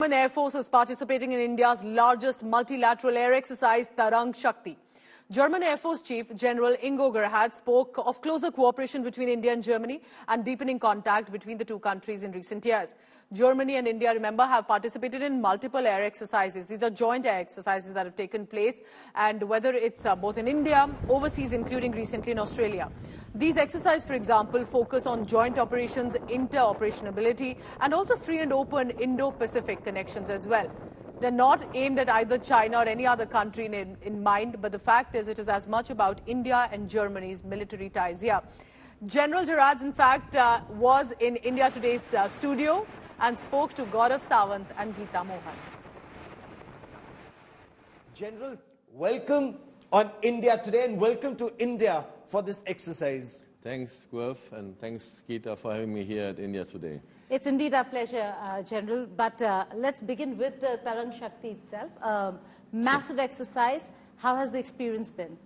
German Air Force is participating in India's largest multilateral air exercise, Tarang Shakti. German Air Force Chief General Ingo Gerhatz spoke of closer cooperation between India and Germany and deepening contact between the two countries in recent years. Germany and India, remember, have participated in multiple air exercises. These are joint air exercises that have taken place, and whether it's both in India, overseas, including recently in Australia. These exercises, for example, focus on joint operations, interoperability, and also free and open Indo-Pacific connections as well. They're not aimed at either China or any other country in mind, but the fact is it is as much about India and Germany's military ties here. General Gerhatz, in fact, was in India Today's studio and spoke to Gaurav Sawant and Geeta Mohan. General, welcome on India Today and welcome to India for this exercise. Thanks, Gaurav, and thanks, Geeta, for having me here at India Today. It's indeed our pleasure, General. But let's begin with the Tarang Shakti itself. Massive exercise. How has the experience been?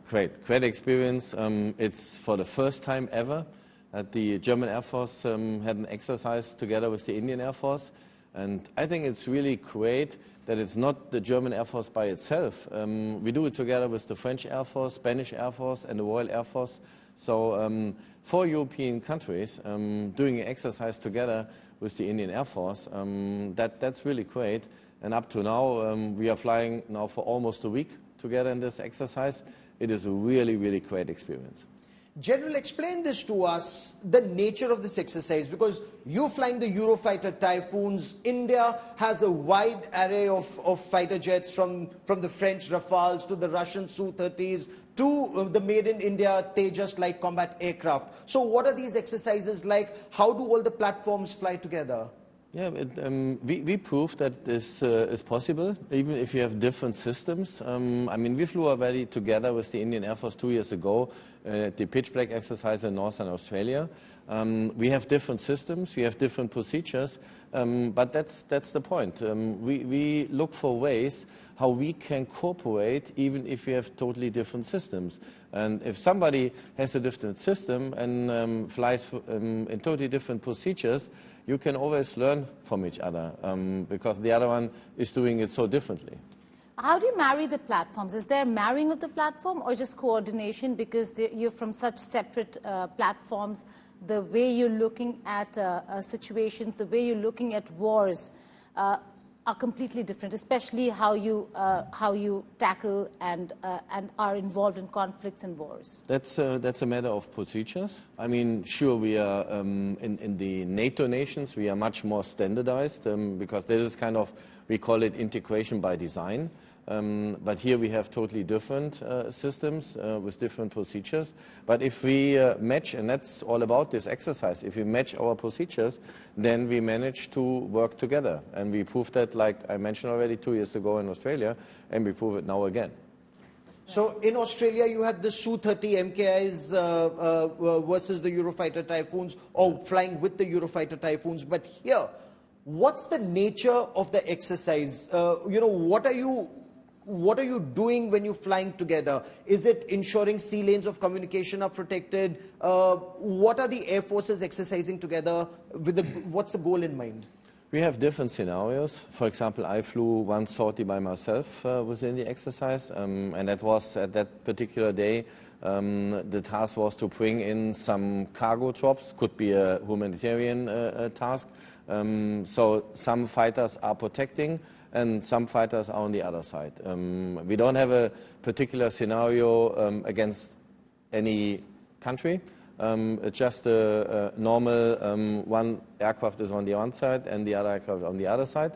Great experience. It's for the first time ever that the German Air Force had an exercise together with the Indian Air Force. And I think it's really great that it's not the German Air Force by itself. We do it together with the French Air Force, Spanish Air Force, and the Royal Air Force. So for European countries, doing an exercise together with the Indian Air Force, that's really great. And up to now, we are flying now for almost a week together in this exercise. It is a really great experience. General, explain this to us, the nature of this exercise, because you're flying the Eurofighter Typhoons. India has a wide array of fighter jets, from the French Rafales to the Russian Su-30s to the made in India Tejas light combat aircraft. So what are these exercises like? How do all the platforms fly together? Yeah, we proved that this is possible, even if you have different systems. I mean, we flew already together with the Indian Air Force 2 years ago at the pitch black exercise in Northern Australia. We have different systems, we have different procedures, but that's the point. We look for ways how we can cooperate even if we have totally different systems. And if somebody has a different system and flies in totally different procedures, you can always learn from each other because the other one is doing it so differently. How do you marry the platforms? Is there marrying of the platform or just coordination because you're from such separate platforms? The way you're looking at situations, the way you're looking at wars are completely different, especially how you tackle and are involved in conflicts and wars. That's a matter of procedures. I mean, sure, we are in the NATO nations, we are much more standardized because this is kind of, we call it integration by design. But here we have totally different systems with different procedures. But if we match, and that's all about this exercise, if we match our procedures, then we manage to work together. And we proved that, like I mentioned already, 2 years ago in Australia, and we prove it now again. So in Australia, you had the Su-30 MKIs versus the Eurofighter Typhoons, or flying with the Eurofighter Typhoons. But here, what's the nature of the exercise? What are you doing when you're flying together? Is it ensuring sea lanes of communication are protected? What are the air forces exercising together? What's the goal in mind? We have different scenarios. For example, I flew one sortie by myself within the exercise, and that was at that particular day. The task was to bring in some cargo drops, could be a humanitarian task. So some fighters are protecting and some fighters are on the other side. We don't have a particular scenario against any country. It's just a normal, one aircraft is on the one side and the other aircraft on the other side.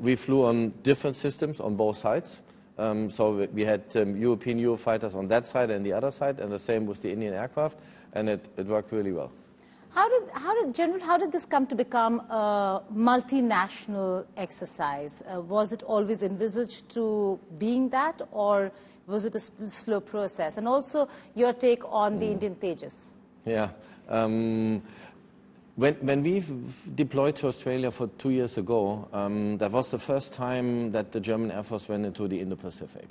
We flew on different systems on both sides. So we had European Eurofighters on that side and the other side, and the same with the Indian aircraft, and it worked really well. How did this come to become a multinational exercise? Was it always envisaged to being that, or was it a slow process? And also your take on the Indian Tejas. Yeah. When we deployed to Australia for 2 years ago, that was the first time that the German Air Force went into the Indo-Pacific.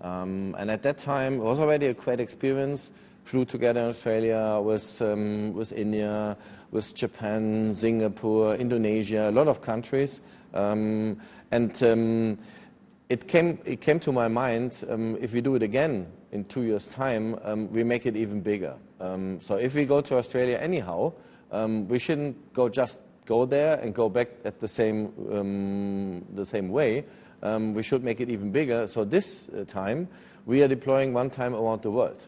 And at that time, it was already a great experience. Flew together in Australia with India, with Japan, Singapore, Indonesia, a lot of countries. It came to my mind, if we do it again in 2 years' time, we make it even bigger. So if we go to Australia anyhow, we shouldn't just go there and go back at the same way. We should make it even bigger. So this time, we are deploying one time around the world.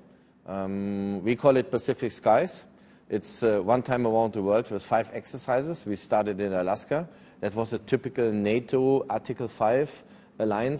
We call it Pacific Skies. It's one time around the world with 5 exercises. We started in Alaska. That was a typical NATO Article 5 alliance.